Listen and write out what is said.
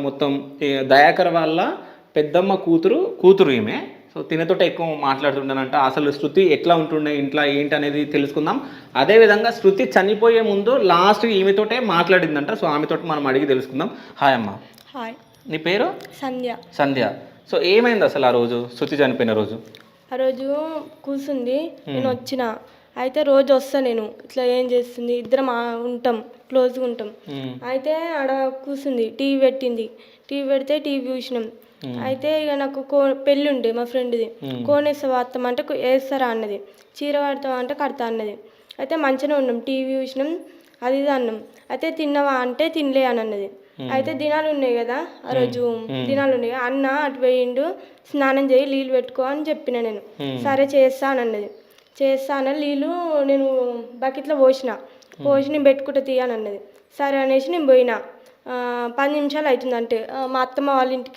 మొత్తం దయాకర్ వాళ్ళ పెద్దమ్మ కూతురు ఈమె. సో తినతోటి ఎక్కువ మాట్లాడుతుండేనంట. అసలు శృతి ఎట్లా ఉంటుండే ఇంట్లో ఏంటి అనేది తెలుసుకుందాం. అదేవిధంగా శృతి చనిపోయే ముందు లాస్ట్ ఈమెతోటే మాట్లాడిందంట. సో ఆమెతోటి మనం అడిగి తెలుసుకుందాం. హాయ్ అమ్మ. హాయ్. నీ పేరు? సంధ్య. సంధ్య. సో ఏమైంది అసలు ఆ రోజు, శృతి చనిపోయిన రోజు? ఆ రోజు కూర్చుంది, నేను వచ్చిన. అయితే రోజు వస్తా నేను, ఇట్లా ఏం చేస్తుంది, ఇద్దరం ఉంటాం, క్లోజ్గా ఉంటాం. అయితే ఆడ కూర్చుంది, టీవీ పెట్టింది. టీవీ పెడితే టీవీ చూసినాం. అయితే ఇక నాకు పెళ్ళి ఉండే మా ఫ్రెండ్ది. కోనేస్తావా అత్తమ్మ అంటే వేస్తారా అన్నది. చీర కడతావా అంటే కడతా అన్నది. అయితే మంచిగానే ఉన్నాం, టీవీ చూసినాం, అది ఇది అన్నాం. అయితే తిన్నావా అంటే తినలే అని అన్నది. అయితే దినాలు ఉన్నాయి కదా, ఆ రోజు దినాలు ఉన్నాయి. అన్న అటు పోయిండు, స్నానం చేయి, నీళ్ళు పెట్టుకో అని చెప్పిన నేను. సరే చేస్తా అని అన్నది. చేస్తా అన్న నీళ్ళు నేను బకెట్లో పోసి నేను పెట్టుకుంటా తీయని అన్నది. సరే అనేసి నేను పోయినా. 10 నిమిషాలు అవుతుంది అంటే మా అత్తమ్మ వాళ్ళ ఇంటికి